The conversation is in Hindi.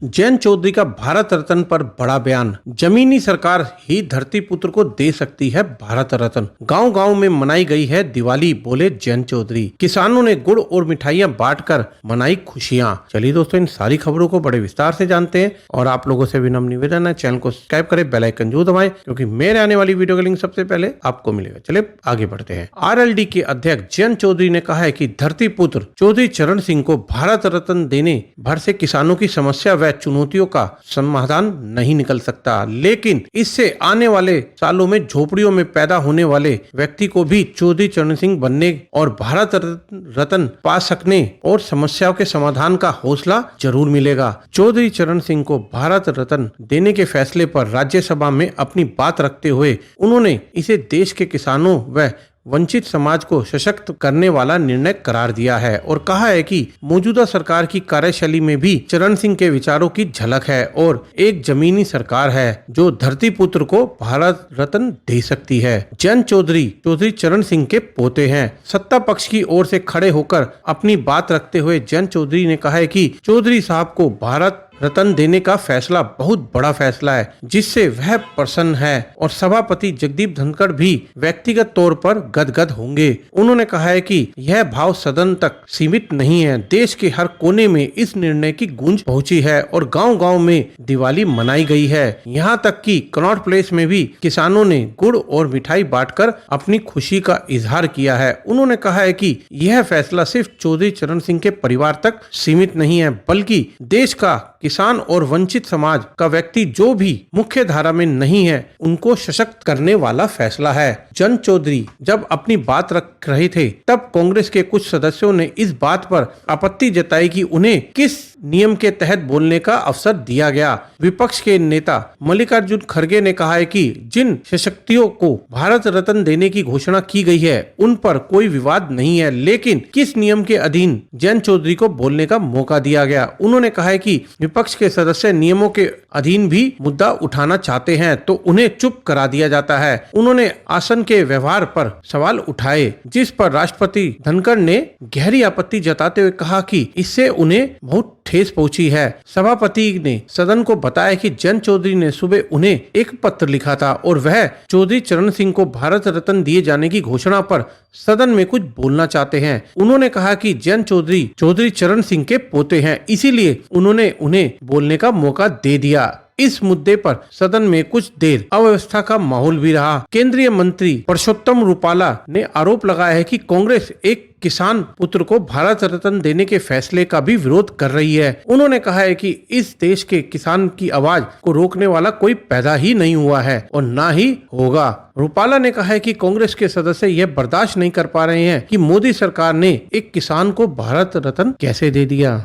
जयंत चौधरी का भारत रत्न पर बड़ा बयान। जमीनी सरकार ही धरती पुत्र को दे सकती है भारत रत्न। गांव गांव में मनाई गई है दिवाली, बोले जयंत चौधरी। किसानों ने गुड़ और मिठाइयां बांटकर मनाई खुशियां। चलिए दोस्तों, इन सारी खबरों को बड़े विस्तार से जानते हैं और आप लोगों से विनम्र निवेदन है, चैनल को सब्सक्राइब करें, बेल आइकन जरूर दबाएं, क्योंकि मेरे आने वाली वीडियो का लिंक सबसे पहले आपको मिलेगा। चलिए आगे बढ़ते हैं। आरएलडी के अध्यक्ष जयंत चौधरी ने कहा है कि धरती पुत्र चौधरी चरण सिंह को भारत रत्न देने भर से किसानों की समस्या व चुनौतियों का समाधान नहीं निकल सकता, लेकिन इससे आने वाले सालों में झोपड़ियों में पैदा होने वाले व्यक्ति को भी चौधरी चरण सिंह बनने और भारत रत्न पा सकने और समस्याओं के समाधान का हौसला जरूर मिलेगा। चौधरी चरण सिंह को भारत रत्न देने के फैसले पर राज्यसभा में अपनी बात रखते हुए उन्होंने इसे देश के किसानों व वंचित समाज को सशक्त करने वाला निर्णय करार दिया है और कहा है कि मौजूदा सरकार की कार्यशैली में भी चरण सिंह के विचारों की झलक है और एक जमीनी सरकार है जो धरती पुत्र को भारत रत्न दे सकती है। जयंत चौधरी चरण सिंह के पोते हैं। सत्ता पक्ष की ओर से खड़े होकर अपनी बात रखते हुए जयंत चौधरी ने कहा है कि चौधरी साहब को भारत रत्न देने का फैसला बहुत बड़ा फैसला है, जिससे वह प्रसन्न है और सभापति जगदीप धनखड़ भी व्यक्तिगत तौर पर गदगद होंगे। उन्होंने कहा है कि यह भाव सदन तक सीमित नहीं है। देश के हर कोने में इस निर्णय की गूंज पहुंची है और गांव-गांव में दिवाली मनाई गई है। यहां तक कि कनॉट प्लेस में भी किसानों ने गुड़ और मिठाई बांटकर अपनी खुशी का इजहार किया है। उन्होंने कहा है कि यह फैसला सिर्फ चौधरी चरण सिंह के परिवार तक सीमित नहीं है, बल्कि देश का किसान और वंचित समाज का व्यक्ति जो भी मुख्य धारा में नहीं है उनको सशक्त करने वाला फैसला है। जयंत चौधरी जब अपनी बात रख रहे थे तब कांग्रेस के कुछ सदस्यों ने इस बात पर आपत्ति जताई कि उन्हें किस नियम के तहत बोलने का अवसर दिया गया। विपक्ष के नेता मल्लिकार्जुन खड़गे ने कहा है कि जिन सशक्तियों को भारत रत्न देने की घोषणा की गई है उन पर कोई विवाद नहीं है, लेकिन किस नियम के अधीन जयंत चौधरी को बोलने का मौका दिया गया। उन्होंने कहा है कि विपक्ष के सदस्य नियमों के अधीन भी मुद्दा उठाना चाहते हैं तो उन्हें चुप करा दिया जाता है। उन्होंने आसन के व्यवहार पर सवाल उठाए, जिस पर राष्ट्रपति धनखड़ ने गहरी आपत्ति जताते हुए कहा कि इससे उन्हें बहुत ठेस पहुंची है। सभापति ने सदन को बताया कि जयंत चौधरी ने सुबह उन्हें एक पत्र लिखा था और वह चौधरी चरण सिंह को भारत रत्न दिए जाने की घोषणा पर सदन में कुछ बोलना चाहते हैं। उन्होंने कहा कि जयंत चौधरी चरण सिंह के पोते हैं, इसीलिए उन्होंने उन्हें बोलने का मौका दे दिया। इस मुद्दे पर सदन में कुछ देर अव्यवस्था का माहौल भी रहा। केंद्रीय मंत्री परषोत्तम रुपाला ने आरोप लगाया है कि कांग्रेस एक किसान पुत्र को भारत रत्न देने के फैसले का भी विरोध कर रही है। उन्होंने कहा है कि इस देश के किसान की आवाज को रोकने वाला कोई पैदा ही नहीं हुआ है और ना ही होगा। रुपाला ने कहा है कि कांग्रेस के सदस्य यह बर्दाश्त नहीं कर पा रहे हैं कि मोदी सरकार ने एक किसान को भारत रत्न कैसे दे दिया।